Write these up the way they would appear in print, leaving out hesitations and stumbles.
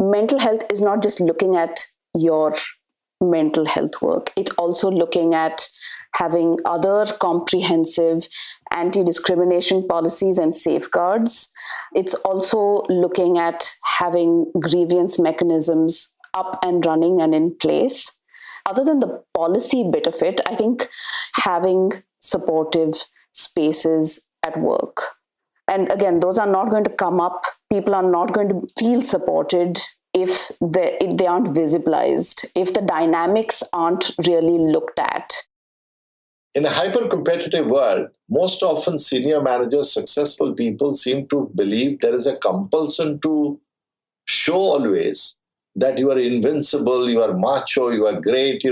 mental health is not just looking at your mental health work. It's also looking at having other comprehensive anti-discrimination policies and safeguards. It's also looking at having grievance mechanisms up and running and in place. Other than the policy bit of it, I think having supportive spaces at work. And again, those are not going to come up. People are not going to feel supported if they aren't visibilized, if the dynamics aren't really looked at. In a hyper-competitive world, most often senior managers, successful people seem to believe there is a compulsion to show always that you are invincible, you are macho, you are great,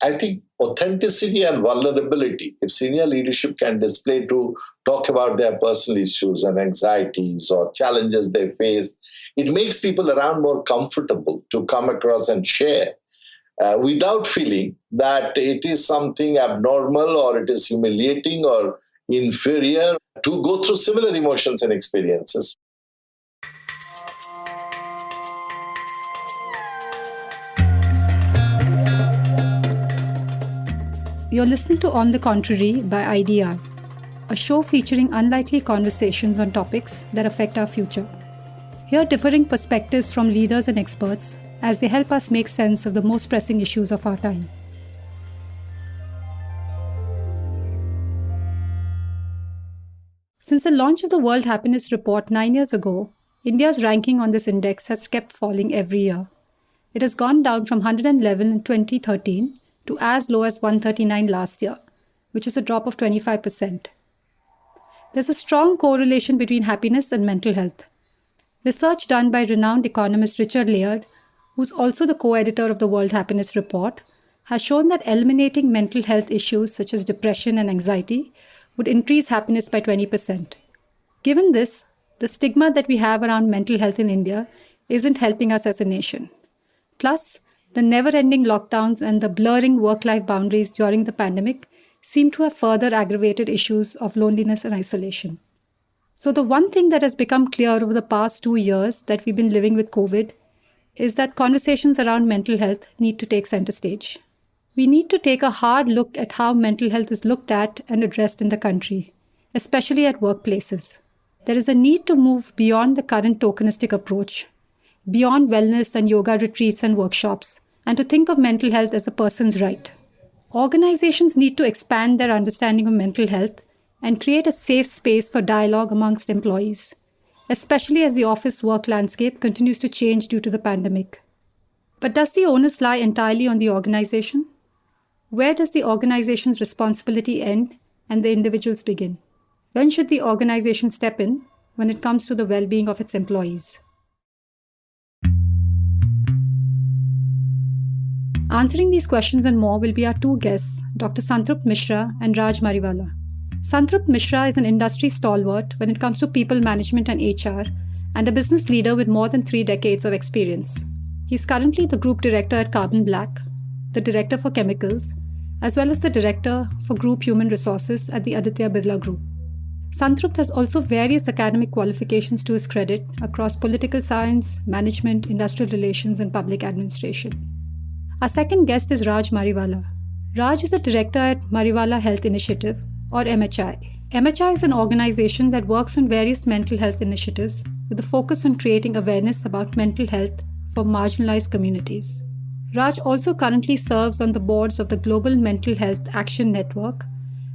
I think authenticity and vulnerability, if senior leadership can display to talk about their personal issues and anxieties or challenges they face, it makes people around more comfortable to come across and share without feeling that it is something abnormal or it is humiliating or inferior to go through similar emotions and experiences. You're listening to On the Contrary by IDR, a show featuring unlikely conversations on topics that affect our future. Hear differing perspectives from leaders and experts as they help us make sense of the most pressing issues of our time. Since the launch of the World Happiness Report 9 years ago, India's ranking on this index has kept falling every year. It has gone down from 111 in 2013 to as low as 139 last year, which is a drop of 25%. There's a strong correlation between happiness and mental health. Research done by renowned economist Richard Layard, who's also the co-editor of the World Happiness Report, has shown that eliminating mental health issues such as depression and anxiety would increase happiness by 20%. Given this, the stigma that we have around mental health in India isn't helping us as a nation. Plus, the never-ending lockdowns and the blurring work-life boundaries during the pandemic seem to have further aggravated issues of loneliness and isolation. So the one thing that has become clear over the past 2 years that we've been living with COVID is that conversations around mental health need to take center stage. We need to take a hard look at how mental health is looked at and addressed in the country, especially at workplaces. There is a need to move beyond the current tokenistic approach, beyond wellness and yoga retreats and workshops, and to think of mental health as a person's right. Organizations need to expand their understanding of mental health and create a safe space for dialogue amongst employees, especially as the office work landscape continues to change due to the pandemic. But does the onus lie entirely on the organization? Where does the organization's responsibility end and the individuals begin? When should the organization step in when it comes to the well-being of its employees? Answering these questions and more will be our two guests, Dr. Santrupt Misra and Raj Mariwala. Santrupt Misra is an industry stalwart when it comes to people management and HR, and a business leader with more than 3 decades of experience. He's currently the group director at Carbon Black, the director for chemicals, as well as the director for group human resources at the Aditya Birla Group. Santrupt has also various academic qualifications to his credit across political science, management, industrial relations, and public administration. Our second guest is Raj Mariwala. Raj is a director at Mariwala Health Initiative, or MHI. MHI is an organization that works on various mental health initiatives with a focus on creating awareness about mental health for marginalized communities. Raj also currently serves on the boards of the Global Mental Health Action Network,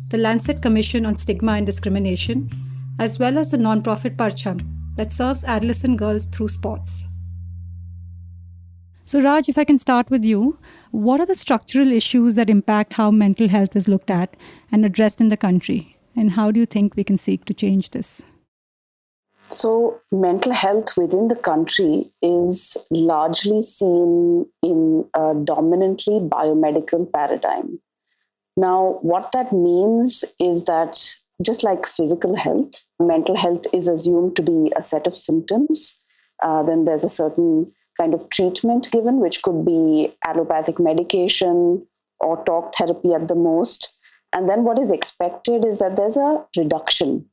the Lancet Commission on Stigma and Discrimination, as well as the nonprofit Parcham that serves adolescent girls through sports. So Raj, if I can start with you, what are the structural issues that impact how mental health is looked at and addressed in the country? And how do you think we can seek to change this? So mental health within the country is largely seen in a dominantly biomedical paradigm. Now, what that means is that just like physical health, mental health is assumed to be a set of symptoms. Then there's a certain kind of treatment given, which could be allopathic medication or talk therapy at the most. And then what is expected is that there's a reduction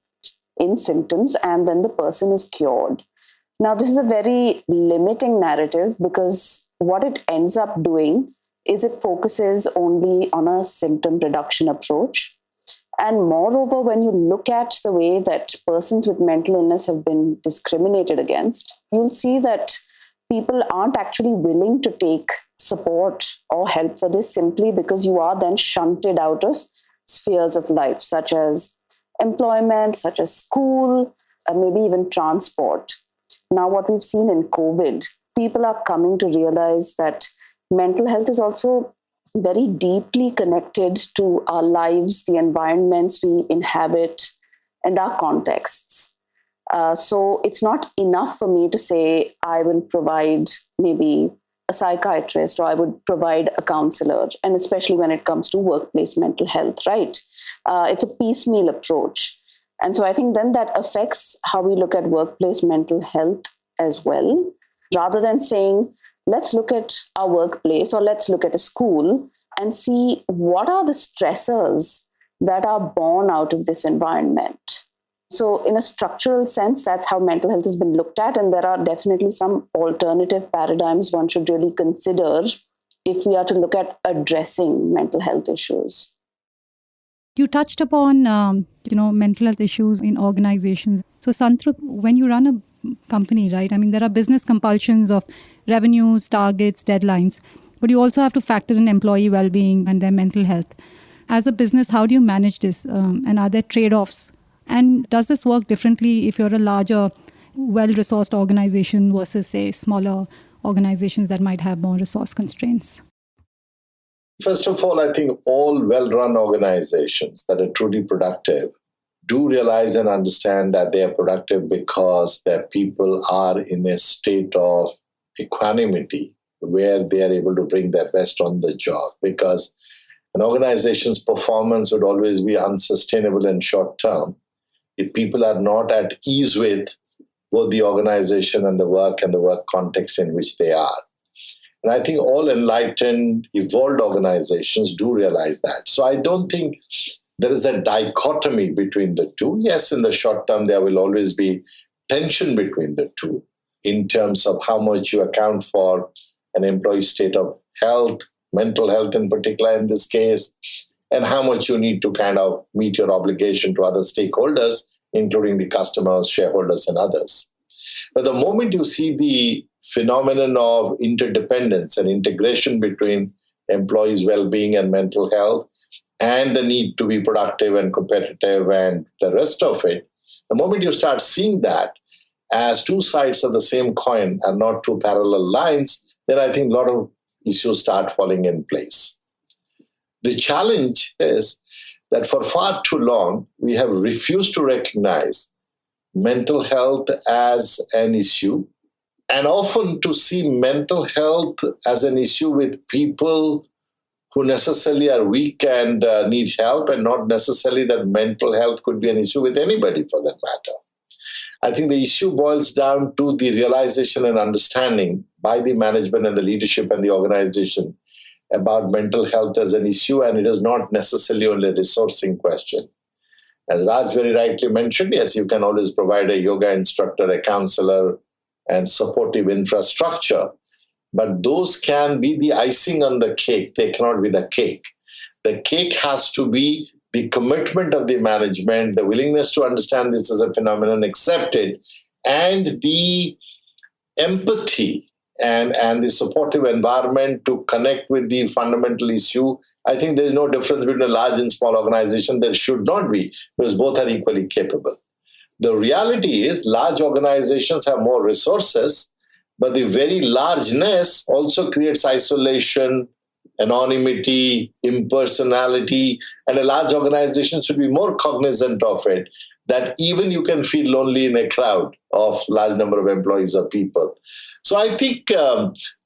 in symptoms and then the person is cured. Now, this is a very limiting narrative because what it ends up doing is it focuses only on a symptom reduction approach. And moreover, when you look at the way that persons with mental illness have been discriminated against, you'll see that people aren't actually willing to take support or help for this simply because you are then shunted out of spheres of life, such as employment, such as school, maybe even transport. Now, what we've seen in COVID, people are coming to realize that mental health is also very deeply connected to our lives, the environments we inhabit, and our contexts. So it's not enough for me to say I will provide maybe a psychiatrist or I would provide a counselor, and especially when it comes to workplace mental health, right? It's a piecemeal approach. And so I think then that affects how we look at workplace mental health as well, rather than saying, let's look at our workplace or let's look at a school and see what are the stressors that are born out of this environment. So in a structural sense, that's how mental health has been looked at. And there are definitely some alternative paradigms one should really consider if we are to look at addressing mental health issues. You touched upon, mental health issues in organizations. So Santrupt, when you run a company, right? I mean, there are business compulsions of revenues, targets, deadlines, but you also have to factor in employee well-being and their mental health. As a business, how do you manage this? And are there trade-offs? And does this work differently if you're a larger, well-resourced organization versus, say, smaller organizations that might have more resource constraints? First of all, I think all well-run organizations that are truly productive do realize and understand that they are productive because their people are in a state of equanimity where they are able to bring their best on the job, because an organization's performance would always be unsustainable and short-term if people are not at ease with both the organization and the work context in which they are. And I think all enlightened, evolved organizations do realize that. So I don't think there is a dichotomy between the two. Yes, in the short term, there will always be tension between the two in terms of how much you account for an employee's state of health, mental health in particular in this case, and how much you need to kind of meet your obligation to other stakeholders, including the customers, shareholders, and others. But the moment you see the phenomenon of interdependence and integration between employees' well-being and mental health, and the need to be productive and competitive and the rest of it, the moment you start seeing that as two sides of the same coin and not two parallel lines, then I think a lot of issues start falling in place. The challenge is that for far too long, we have refused to recognize mental health as an issue, and often to see mental health as an issue with people who necessarily are weak and need help, and not necessarily that mental health could be an issue with anybody for that matter. I think the issue boils down to the realization and understanding by the management and the leadership and the organization about mental health as an issue, and it is not necessarily only a resourcing question. As Raj very rightly mentioned, yes, you can always provide a yoga instructor, a counselor, and supportive infrastructure, but those can be the icing on the cake. They cannot be the cake. The cake has to be the commitment of the management, the willingness to understand this as a phenomenon, accept it, and the empathy and the supportive environment to connect with the fundamental issue. I think there's no difference between a large and small organization. There should not be, because both are equally capable. The reality is large organizations have more resources, but the very largeness also creates isolation, anonymity, impersonality, and a large organization should be more cognizant of it, that even you can feel lonely in a crowd of large number of employees or people. So I think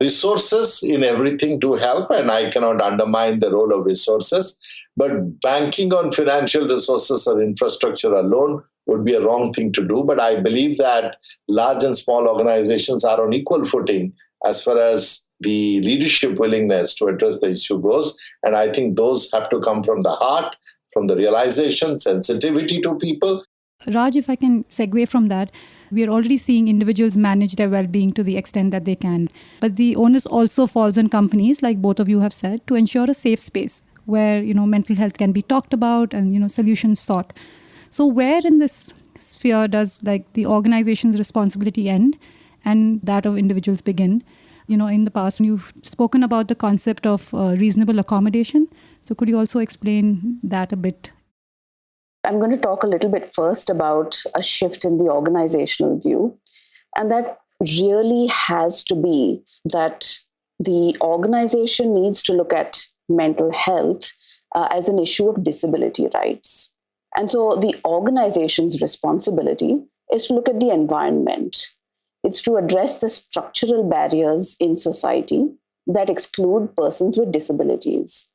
resources in everything do help, and I cannot undermine the role of resources, but banking on financial resources or infrastructure alone would be a wrong thing to do. But I believe that large and small organizations are on equal footing as far as the leadership willingness to address the issue goes. And I think those have to come from the heart, from the realization, sensitivity to people. Raj, if I can segue from that, We are already seeing individuals manage their well-being to the extent that they can. But the onus also falls on companies, like both of you have said, to ensure a safe space where, mental health can be talked about and, solutions sought. So where in this sphere does the organization's responsibility end and that of individuals begin? In the past, you've spoken about the concept of reasonable accommodation. So could you also explain that a bit? I'm going to talk a little bit first about a shift in the organizational view. And that really has to be that the organization needs to look at mental health as an issue of disability rights. And so the organization's responsibility is to look at the environment. It's to address the structural barriers in society that exclude persons with disabilities.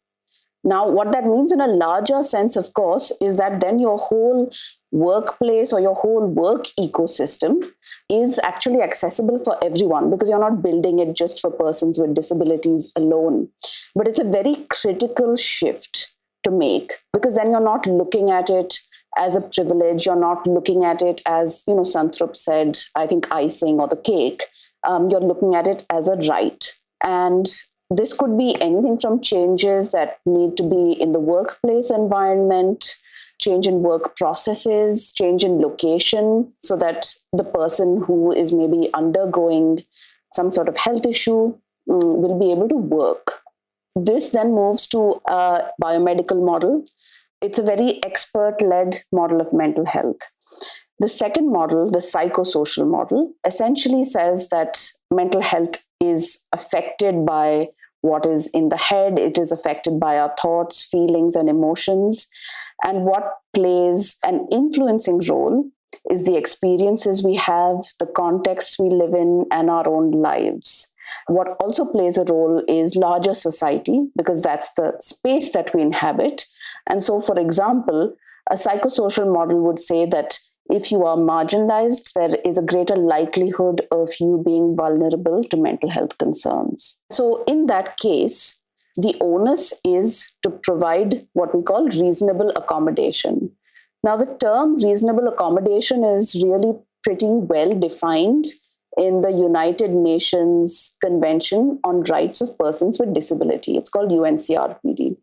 Now, what that means in a larger sense, of course, is that then your whole workplace or your whole work ecosystem is actually accessible for everyone, because you're not building it just for persons with disabilities alone. But it's a very critical shift to make, because then you're not looking at it as a privilege. You're not looking at it as, Santrupt said, I think icing or the cake. You're looking at it as a right. And this could be anything from changes that need to be in the workplace environment, change in work processes, change in location, so that the person who is maybe undergoing some sort of health issue will be able to work. This then moves to a biomedical model. It's a very expert-led model of mental health. The second model, the psychosocial model, essentially says that mental health is affected by what is in the head. It is affected by our thoughts, feelings, and emotions. And what plays an influencing role is the experiences we have, the contexts we live in, and our own lives. What also plays a role is larger society, because that's the space that we inhabit. And so, for example, a psychosocial model would say that if you are marginalized, there is a greater likelihood of you being vulnerable to mental health concerns. So in that case, the onus is to provide what we call reasonable accommodation. Now, the term reasonable accommodation is really pretty well defined in the United Nations Convention on Rights of Persons with Disability. It's called UNCRPD.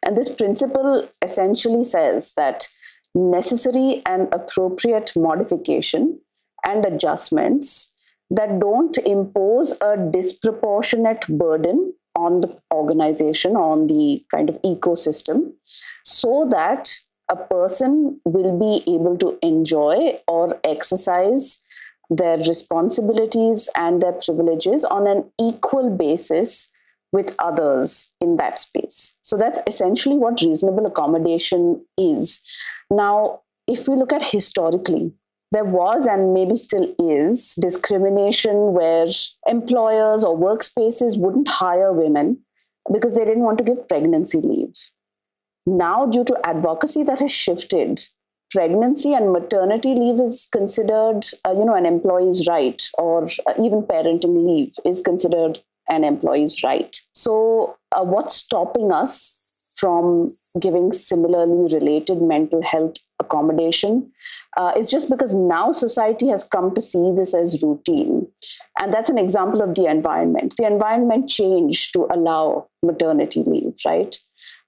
And this principle essentially says that necessary and appropriate modification and adjustments that don't impose a disproportionate burden on the organization, on the kind of ecosystem, so that a person will be able to enjoy or exercise their responsibilities and their privileges on an equal basis with others in that space. So that's essentially what reasonable accommodation is. Now, if we look at historically, there was and maybe still is discrimination where employers or workspaces wouldn't hire women because they didn't want to give pregnancy leave. Now, due to advocacy that has shifted, pregnancy and maternity leave is considered, an employee's right, or even parenting leave is considered an employee's right. So what's stopping us from giving similarly related mental health accommodation is just because now society has come to see this as routine. And that's an example of the environment. The environment changed to allow maternity leave, right?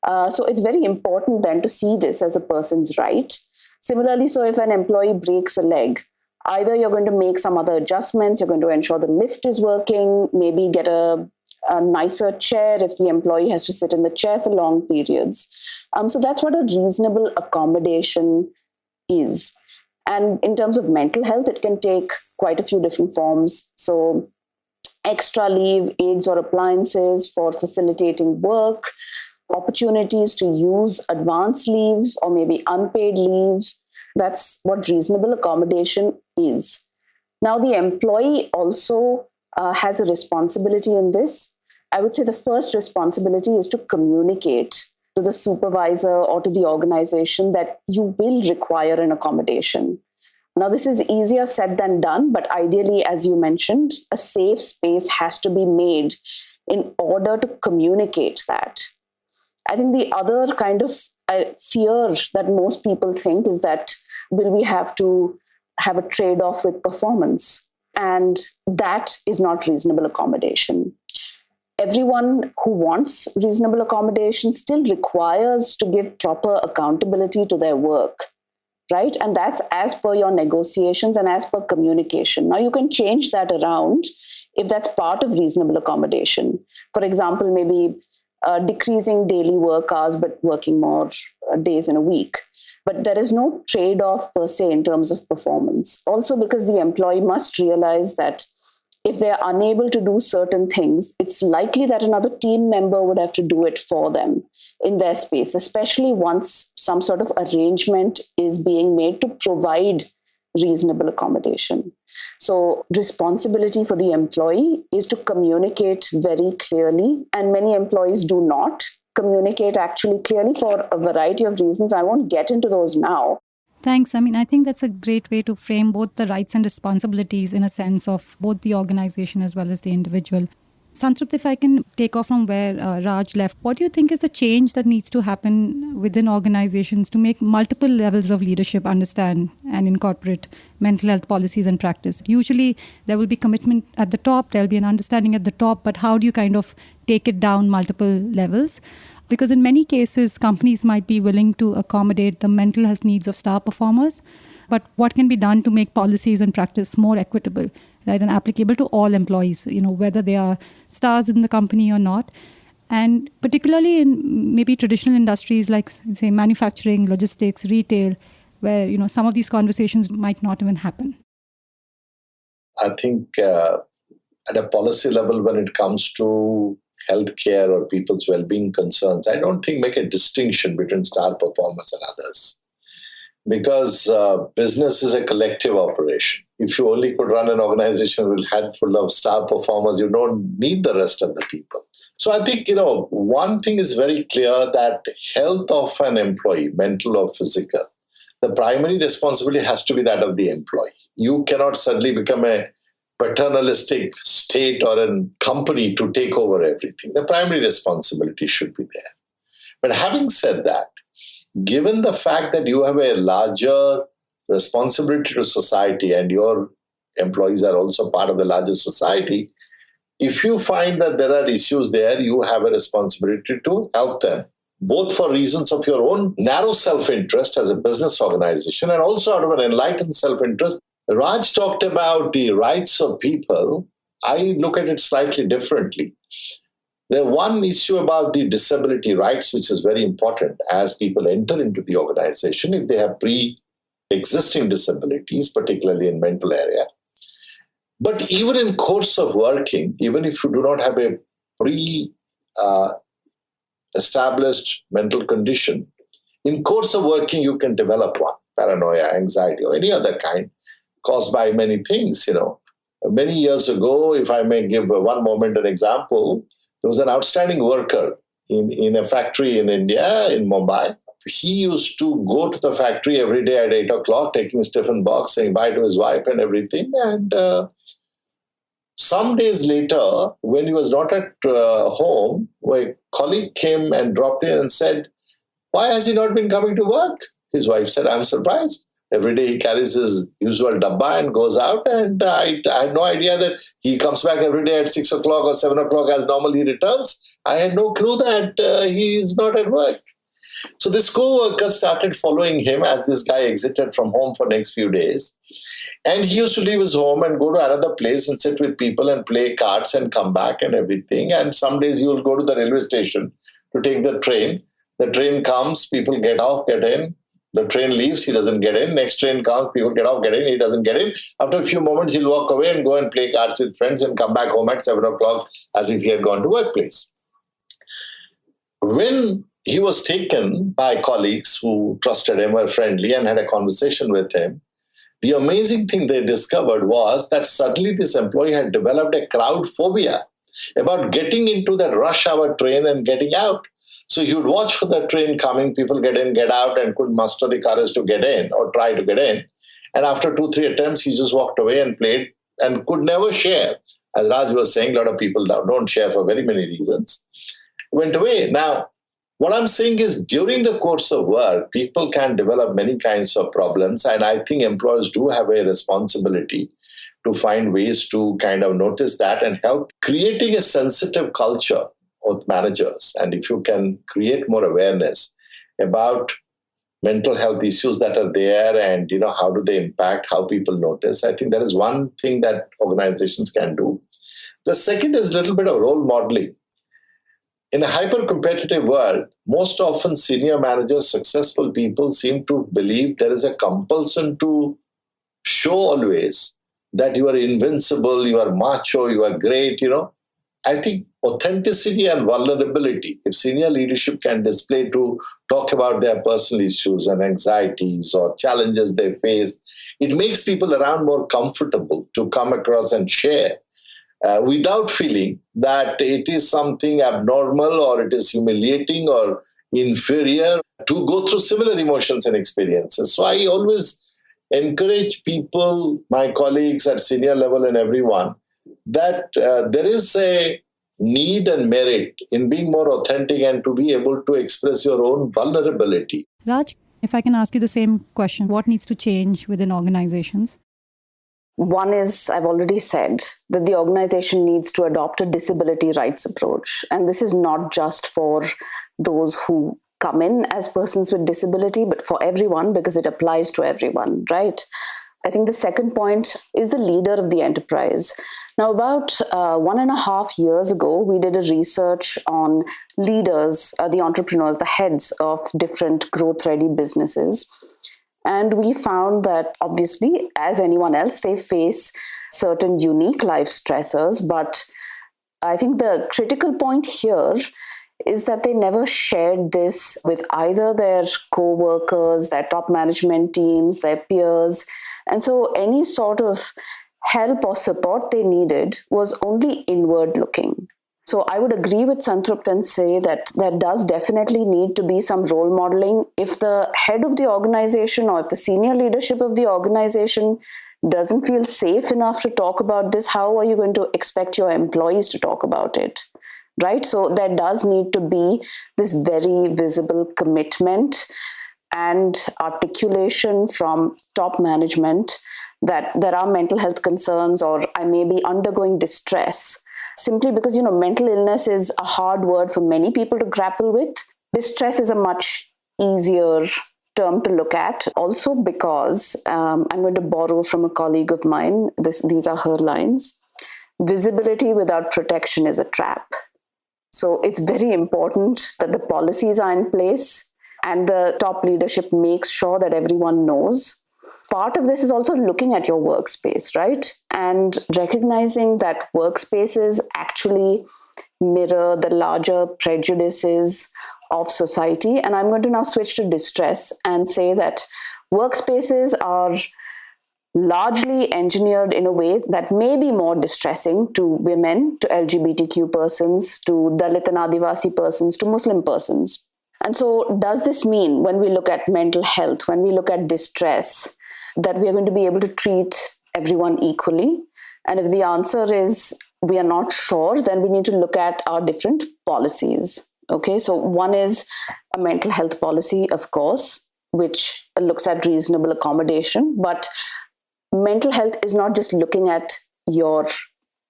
So it's very important then to see this as a person's right. Similarly, so if an employee breaks a leg, either you're going to make some other adjustments, you're going to ensure the lift is working, maybe get a nicer chair if the employee has to sit in the chair for long periods. So that's what a reasonable accommodation is. And in terms of mental health, it can take quite a few different forms. So extra leave, aids or appliances for facilitating work, opportunities to use advance leave or maybe unpaid leave. That's what reasonable accommodation is. Now, the employee also has a responsibility in this. I would say the first responsibility is to communicate to the supervisor or to the organization that you will require an accommodation. Now, this is easier said than done, but ideally, as you mentioned, a safe space has to be made in order to communicate that. I think the other kind of fear that most people think is that will we have to have a trade-off with performance. And that is not reasonable accommodation. Everyone who wants reasonable accommodation still requires to give proper accountability to their work, right? And that's as per your negotiations and as per communication. Now, you can change that around if that's part of reasonable accommodation. For example, maybe decreasing daily work hours, but working more days in a week. But there is no trade-off per se in terms of performance. Also, because the employee must realize that if they're unable to do certain things, it's likely that another team member would have to do it for them in their space, especially once some sort of arrangement is being made to provide reasonable accommodation. So responsibility for the employee is to communicate very clearly, and many employees do not communicate actually clearly for a variety of reasons. I won't get into those now. Thanks. I think that's a great way to frame both the rights and responsibilities in a sense of both the organization as well as the individual. Santrupt, if I can take off from where Raj left, what do you think is the change that needs to happen within organizations to make multiple levels of leadership understand and incorporate mental health policies and practice? Usually there will be commitment at the top, there'll be an understanding at the top, but how do you kind of take it down multiple levels? Because in many cases, companies might be willing to accommodate the mental health needs of star performers, but what can be done to make policies and practice more equitable, right, and applicable to all employees, whether they are stars in the company or not? And particularly in maybe traditional industries like, say, manufacturing, logistics, retail, where, some of these conversations might not even happen. I think at a policy level, when it comes to healthcare or people's well-being concerns, I don't think make a distinction between star performers and others. Because business is a collective operation. If you only could run an organization with a handful of star performers, you don't need the rest of the people. So I think, one thing is very clear, that health of an employee, mental or physical, the primary responsibility has to be that of the employee. You cannot suddenly become a paternalistic state or a company to take over everything. The primary responsibility should be there. But having said that, given the fact that you have a larger responsibility to society and your employees are also part of the larger society, if you find that there are issues there, you have a responsibility to help them, both for reasons of your own narrow self-interest as a business organization and also out of an enlightened self-interest. Raj talked about the rights of people. I look at it slightly differently. The one issue about the disability rights, which is very important as people enter into the organization, if they have pre-existing disabilities, particularly in mental area. But even in course of working, even if you do not have a pre-established mental condition, in course of working, you can develop one, paranoia, anxiety, or any other kind, caused by many things. Many years ago, if I may give one moment an example, there was an outstanding worker in a factory in India, in Mumbai. He used to go to the factory every day at 8 o'clock, taking his tiffin box, saying bye to his wife and everything. And some days later, when he was not at home, a colleague came and dropped in and said, "Why has he not been coming to work?" His wife said, "I'm surprised. Every day he carries his usual dabba and goes out, and I had no idea that he comes back every day at 6 o'clock or 7 o'clock as normally he returns. I had no clue that he is not at work." So this co-worker started following him as this guy exited from home for next few days. And he used to leave his home and go to another place and sit with people and play cards and come back and everything. And some days he will go to the railway station to take the train. The train comes, people get off, get in. The train leaves, he doesn't get in. Next train comes, people get off, get in, he doesn't get in. After a few moments, he'll walk away and go and play cards with friends and come back home at 7 o'clock as if he had gone to workplace. When he was taken by colleagues who trusted him, were friendly, and had a conversation with him, the amazing thing they discovered was that suddenly this employee had developed a crowd phobia about getting into that rush hour train and getting out. So he would watch for the train coming, people get in, get out, and couldn't muster the courage to get in or try to get in. And after 2-3 attempts, he just walked away and played and could never share. As Raj was saying, a lot of people now don't share for very many reasons. Went away. Now, What I'm saying is during the course of work, people can develop many kinds of problems. And I think employers do have a responsibility to find ways to kind of notice that and help creating a sensitive culture with managers. And if you can create more awareness about mental health issues that are there and how do they impact how people notice, I think that is one thing that organizations can do. The second is a little bit of role modeling. In a hyper-competitive world, most often senior managers, successful people seem to believe there is a compulsion to show always that you are invincible, you are macho, you are great, I think authenticity and vulnerability, if senior leadership can display to talk about their personal issues and anxieties or challenges they face, it makes people around more comfortable to come across and share without feeling that it is something abnormal or it is humiliating or inferior to go through similar emotions and experiences. So I always encourage people, my colleagues at senior level and everyone, that there is a need and merit in being more authentic and to be able to express your own vulnerability. Raj, if I can ask you the same question, what needs to change within organizations? One is, I've already said, that the organization needs to adopt a disability rights approach. And this is not just for those who come in as persons with disability, but for everyone, because it applies to everyone, right? I think the second point is the leader of the enterprise. Now, about 1.5 years ago, we did a research on leaders, the entrepreneurs, the heads of different growth-ready businesses. And we found that obviously, as anyone else, they face certain unique life stressors. But I think the critical point here is that they never shared this with either their co-workers, their top management teams, their peers. And so any sort of help or support they needed was only inward looking. So I would agree with Santrupt and say that there does definitely need to be some role modeling. If the head of the organization or if the senior leadership of the organization doesn't feel safe enough to talk about this, how are you going to expect your employees to talk about it? Right? So there does need to be this very visible commitment and articulation from top management that there are mental health concerns or I may be undergoing distress. Simply because, mental illness is a hard word for many people to grapple with. Distress is a much easier term to look at. Also because, I'm going to borrow from a colleague of mine, these are her lines, visibility without protection is a trap. So it's very important that the policies are in place and the top leadership makes sure that everyone knows. Part of this is also looking at your workspace, right? And recognizing that workspaces actually mirror the larger prejudices of society. And I'm going to now switch to distress and say that workspaces are largely engineered in a way that may be more distressing to women, to LGBTQ persons, to Dalit and Adivasi persons, to Muslim persons. And so does this mean when we look at mental health, when we look at distress, that we are going to be able to treat everyone equally? And if the answer is we are not sure, then we need to look at our different policies. Okay, so one is a mental health policy, of course, which looks at reasonable accommodation. But mental health is not just looking at your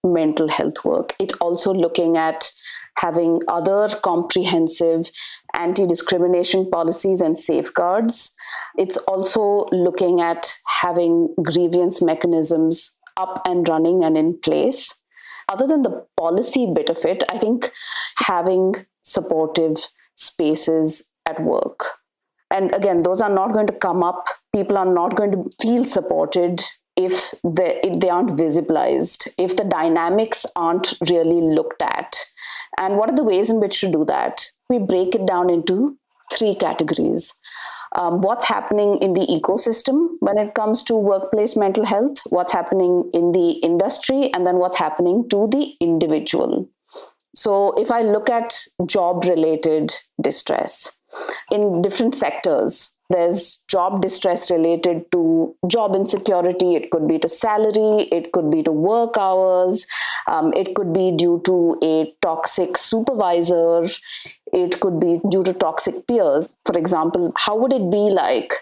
mental health work. It's also looking at having other comprehensive anti-discrimination policies and safeguards. It's also looking at having grievance mechanisms up and running and in place. Other than the policy bit of it, I think having supportive spaces at work. And again, those are not going to come up. People are not going to feel supported if they aren't visibilized, if the dynamics aren't really looked at. And what are the ways in which to do that? We break it down into 3 categories. What's happening in the ecosystem when it comes to workplace mental health, what's happening in the industry, and then what's happening to the individual. So if I look at job-related distress in different sectors, There's job distress related to job insecurity. It could be to salary. It could be to work hours. It could be due to a toxic supervisor. It could be due to toxic peers. For example, how would it be like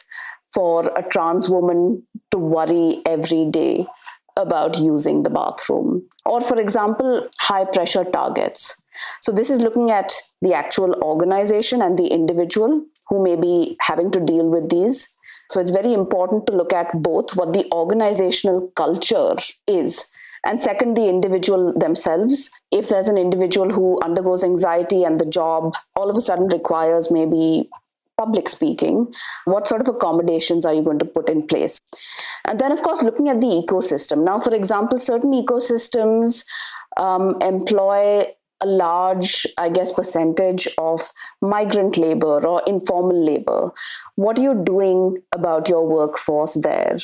for a trans woman to worry every day about using the bathroom? Or, for example, high pressure targets. So this is looking at the actual organization and the individual who may be having to deal with these. So it's very important to look at both what the organizational culture is, and second, the individual themselves. If there's an individual who undergoes anxiety and the job all of a sudden requires maybe public speaking, what sort of accommodations are you going to put in place? And then, of course, looking at the ecosystem. Now, for example, certain ecosystems employ a large, percentage of migrant labor or informal labor. What are you doing about your workforce there?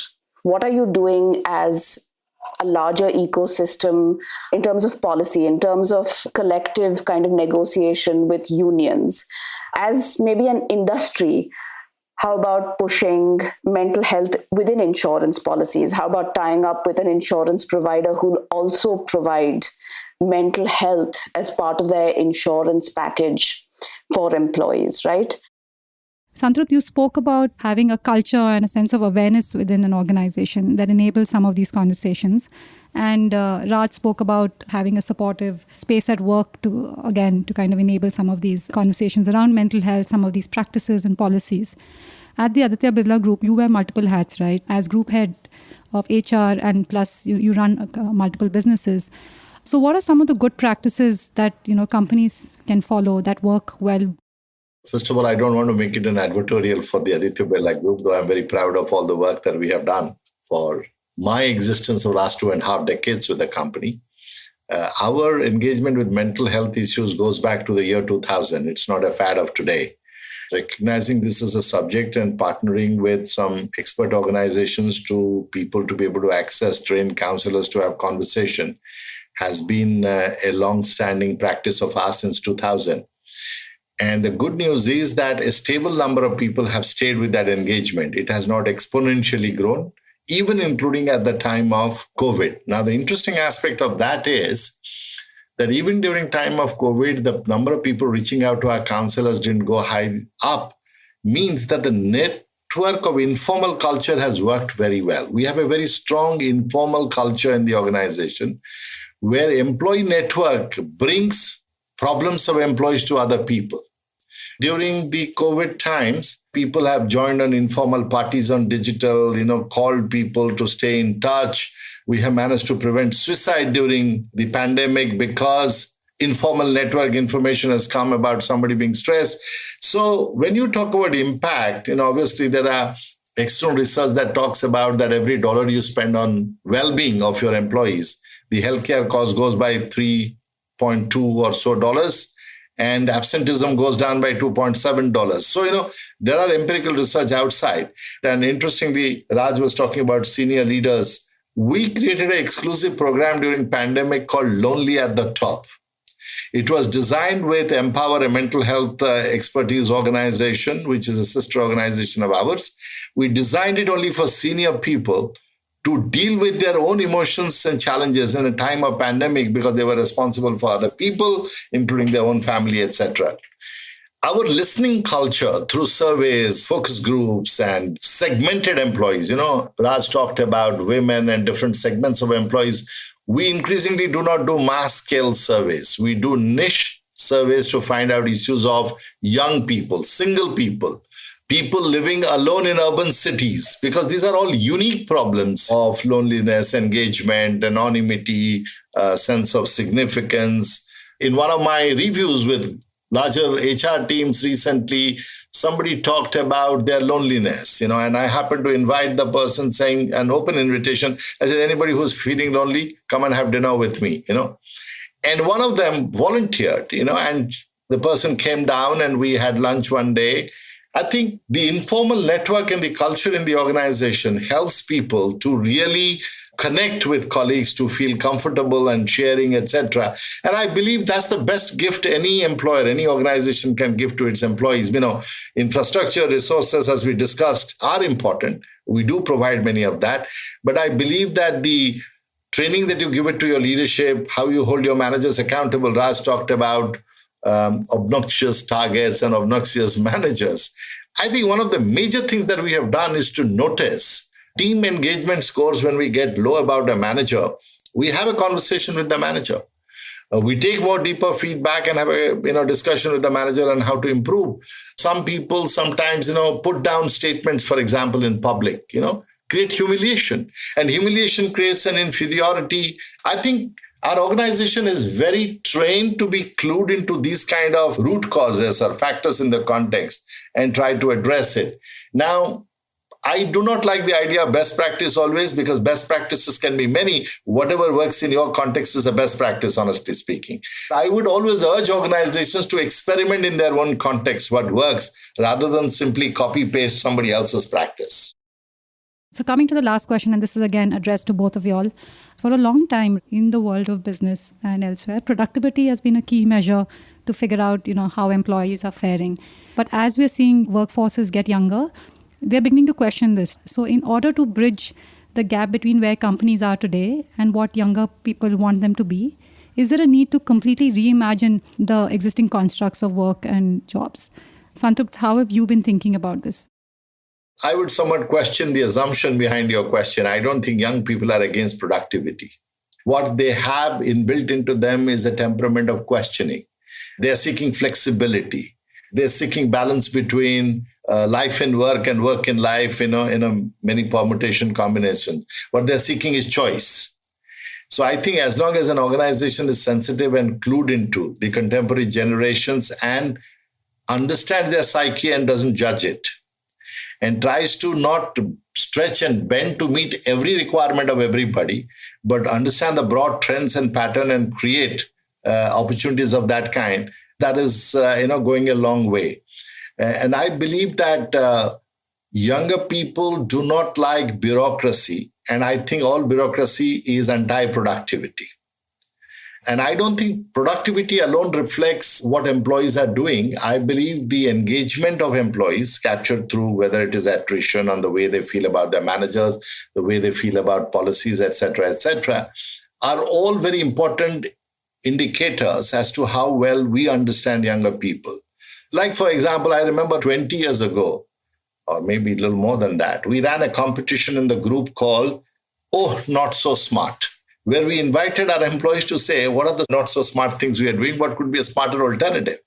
What are you doing as a larger ecosystem in terms of policy, in terms of collective kind of negotiation with unions? As maybe an industry, how about pushing mental health within insurance policies? How about tying up with an insurance provider who will also provide mental health as part of their insurance package for employees, right? Santrupt, you spoke about having a culture and a sense of awareness within an organization that enables some of these conversations. And Raj spoke about having a supportive space at work to kind of enable some of these conversations around mental health, some of these practices and policies. At the Aditya Birla Group, you wear multiple hats, right? As group head of HR, and plus you run multiple businesses. So what are some of the good practices that companies can follow that work well? First of all, I don't want to make it an advertorial for the Aditya Birla Group, though I'm very proud of all the work that we have done for my existence of the last 2.5 decades with the company. Our engagement with mental health issues goes back to the year 2000. It's not a fad of today. Recognizing this as a subject and partnering with some expert organizations to people to be able to access trained counselors to have conversation has been a long-standing practice of ours since 2000. And the good news is that a stable number of people have stayed with that engagement. It has not exponentially grown, even including at the time of COVID. Now, the interesting aspect of that is that even during time of COVID, the number of people reaching out to our counselors didn't go high up, means that the network of informal culture has worked very well. We have a very strong informal culture in the organization where employee network brings problems of employees to other people. During the COVID times, people have joined on informal parties on digital, called people to stay in touch. We have managed to prevent suicide during the pandemic because informal network information has come about somebody being stressed. So when you talk about impact, obviously there are external research that talks about that every dollar you spend on well-being of your employees, the healthcare cost goes by $3.2 or so dollars, and absenteeism goes down by $2.7. So, there are empirical research outside. And interestingly, Raj was talking about senior leaders. We created an exclusive program during pandemic called Lonely at the Top. It was designed with Empower, a mental health expertise organization, which is a sister organization of ours. We designed it only for senior people to deal with their own emotions and challenges in a time of pandemic because they were responsible for other people, including their own family, etc. Our listening culture through surveys, focus groups, and segmented employees, Raj talked about women and different segments of employees. We increasingly do not do mass scale surveys. We do niche surveys to find out issues of young people, single people, people living alone in urban cities, because these are all unique problems of loneliness, engagement, anonymity, sense of significance. In one of my reviews with larger HR teams recently, somebody talked about their loneliness, and I happened to invite the person, saying an open invitation. I said, anybody who's feeling lonely, come and have dinner with me, And one of them volunteered, and the person came down and we had lunch one day. I think the informal network and the culture in the organization helps people to really connect with colleagues, to feel comfortable and sharing, etc. And I believe that's the best gift any employer, any organization can give to its employees. Infrastructure, resources, as we discussed, are important. We do provide many of that. But I believe that the training that you give it to your leadership, how you hold your managers accountable. Raj talked about obnoxious targets and obnoxious managers. I think one of the major things that we have done is to notice team engagement scores. When we get low about a manager, we have a conversation with the manager. We take more deeper feedback and have a discussion with the manager on how to improve. Some people sometimes put down statements, for example, in public, create humiliation, and humiliation creates an inferiority. I think our organization is very trained to be clued into these kind of root causes or factors in the context and try to address it. Now, I do not like the idea of best practice always, because best practices can be many. Whatever works in your context is a best practice, honestly speaking. I would always urge organizations to experiment in their own context what works, rather than simply copy-paste somebody else's practice. So coming to the last question, and this is again addressed to both of you all. For a long time in the world of business and elsewhere, productivity has been a key measure to figure out, how employees are faring. But as we're seeing workforces get younger, they're beginning to question this. So in order to bridge the gap between where companies are today and what younger people want them to be, is there a need to completely reimagine the existing constructs of work and jobs? Santrupt, how have you been thinking about this? I would somewhat question the assumption behind your question. I don't think young people are against productivity. What they have inbuilt into them is a temperament of questioning. They are seeking flexibility. They're seeking balance between life and work and work and life, in a many permutation combinations. What they're seeking is choice. So I think as long as an organization is sensitive and clued into the contemporary generations and understand their psyche and doesn't judge it, and tries to not stretch and bend to meet every requirement of everybody, but understand the broad trends and pattern and create opportunities of that kind, that is going a long way. And I believe that younger people do not like bureaucracy, and I think all bureaucracy is anti-productivity. And I don't think productivity alone reflects what employees are doing. I believe the engagement of employees, captured through whether it is attrition, on the way they feel about their managers, the way they feel about policies, etc., are all very important indicators as to how well we understand younger people. Like, for example, I remember 20 years ago, or maybe a little more than that, we ran a competition in the group called Oh, Not So Smart, where we invited our employees to say, what are the not so smart things we are doing? What could be a smarter alternative?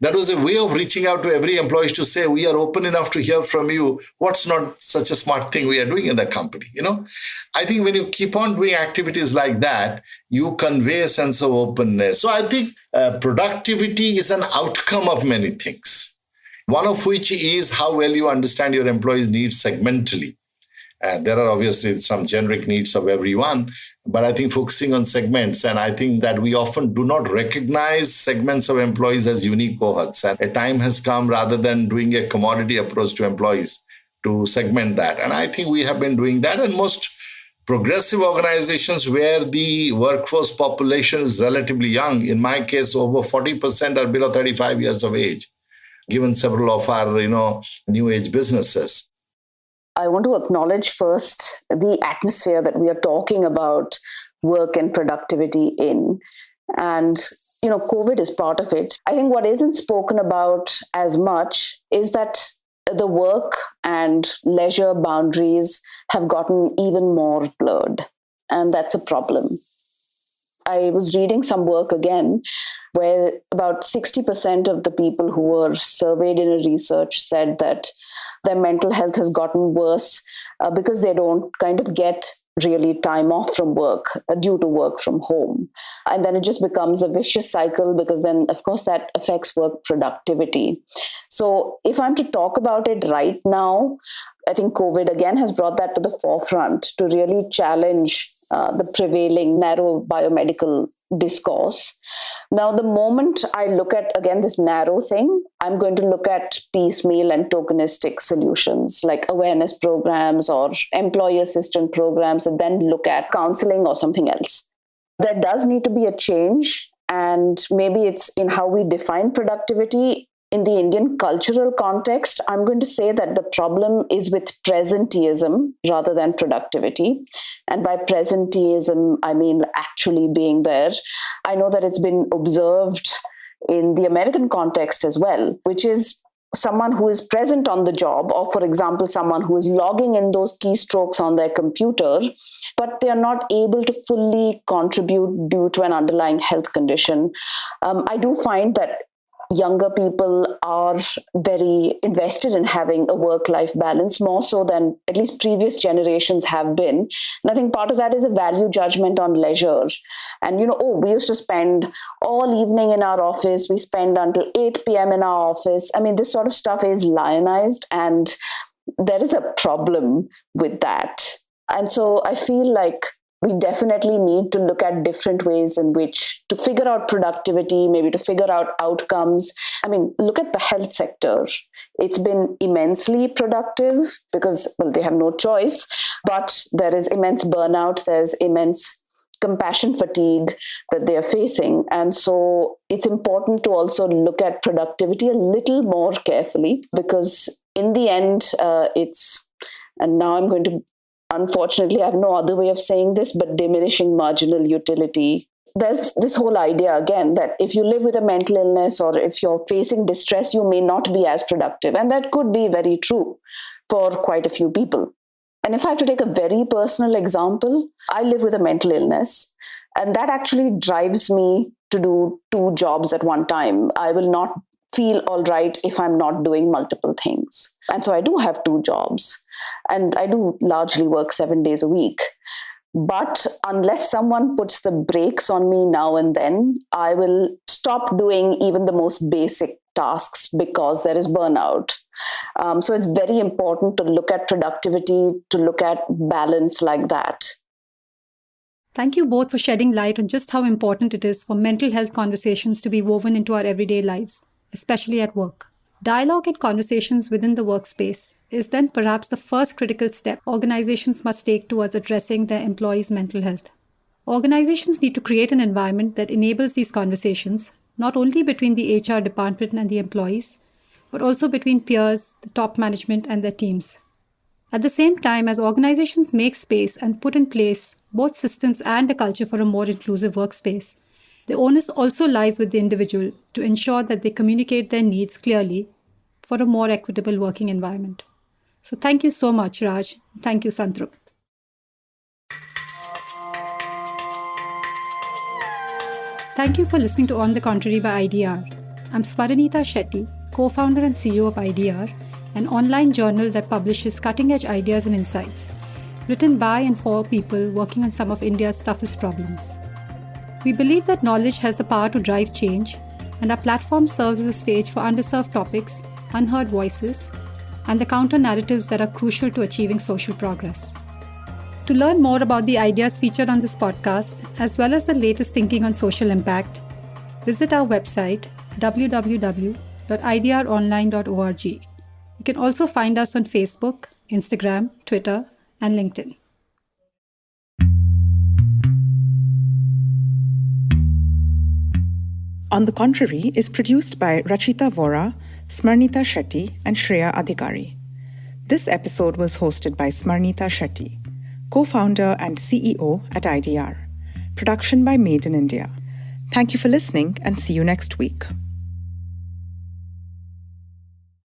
That was a way of reaching out to every employee to say, we are open enough to hear from you. What's not such a smart thing we are doing in the company? I think when you keep on doing activities like that, you convey a sense of openness. So I think productivity is an outcome of many things, one of which is how well you understand your employees' needs segmentally. There are obviously some generic needs of everyone, but I think focusing on segments, and I think that we often do not recognize segments of employees as unique cohorts. And a time has come, rather than doing a commodity approach to employees, to segment that. And I think we have been doing that. And most progressive organizations where the workforce population is relatively young, in my case, over 40% are below 35 years of age, given several of our, new age businesses. I want to acknowledge first the atmosphere that we are talking about work and productivity in. And, COVID is part of it. I think what isn't spoken about as much is that the work and leisure boundaries have gotten even more blurred. And that's a problem. I was reading some work again where about 60% of the people who were surveyed in a research said that their mental health has gotten worse because they don't kind of get really time off from work due to work from home. And then it just becomes a vicious cycle, because then, of course, that affects work productivity. So if I'm to talk about it right now, I think COVID again has brought that to the forefront to really challenge the prevailing narrow biomedical discourse. Now, the moment I look at, again, this narrow thing, I'm going to look at piecemeal and tokenistic solutions like awareness programs or employee assistance programs, and then look at counseling or something else. There does need to be a change, and maybe it's in how we define productivity. In the Indian cultural context, I'm going to say that the problem is with presenteeism rather than productivity. And by presenteeism, I mean actually being there. I know that it's been observed in the American context as well, which is someone who is present on the job, or for example, someone who is logging in those keystrokes on their computer, but they are not able to fully contribute due to an underlying health condition. I do find that younger people are very invested in having a work-life balance, more so than at least previous generations have been. And I think part of that is a value judgment on leisure. And, we used to spend all evening in our office. We spend until 8 p.m. in our office. I mean, this sort of stuff is lionized, and there is a problem with that. And so I feel like we definitely need to look at different ways in which to figure out productivity, maybe to figure out outcomes. I mean, look at the health sector. It's been immensely productive because, they have no choice, but there is immense burnout, there's immense compassion fatigue that they are facing. And so it's important to also look at productivity a little more carefully, because in the end, and now I'm going to, unfortunately, I have no other way of saying this, but diminishing marginal utility. There's this whole idea, again, that if you live with a mental illness or if you're facing distress, you may not be as productive. And that could be very true for quite a few people. And if I have to take a very personal example, I live with a mental illness, and that actually drives me to do 2 jobs at one time. I will not feel all right if I'm not doing multiple things. And so I do have 2 jobs, and I do largely work 7 days a week. But unless someone puts the brakes on me now and then, I will stop doing even the most basic tasks because there is burnout. So it's very important to look at productivity, to look at balance like that. Thank you both for shedding light on just how important it is for mental health conversations to be woven into our everyday lives, especially at work. Dialogue and conversations within the workspace is then perhaps the first critical step organizations must take towards addressing their employees' mental health. Organizations need to create an environment that enables these conversations, not only between the HR department and the employees, but also between peers, the top management, and their teams. At the same time, as organizations make space and put in place both systems and a culture for a more inclusive workspace, the onus also lies with the individual to ensure that they communicate their needs clearly for a more equitable working environment. So thank you so much, Raj. Thank you, Santrupt. Thank you for listening to On the Contrary by IDR. I'm Smaranita Shetty, co-founder and CEO of IDR, an online journal that publishes cutting-edge ideas and insights, written by and for people working on some of India's toughest problems. We believe that knowledge has the power to drive change, and our platform serves as a stage for underserved topics, unheard voices, and the counter-narratives that are crucial to achieving social progress. To learn more about the ideas featured on this podcast, as well as the latest thinking on social impact, visit our website www.idronline.org. You can also find us on Facebook, Instagram, Twitter, and LinkedIn. On the Contrary is produced by Rachita Vora, Smarnita Shetty, and Shreya Adhikari. This episode was hosted by Smarnita Shetty, co-founder and CEO at IDR. Production by Made in India. Thank you for listening, and see you next week.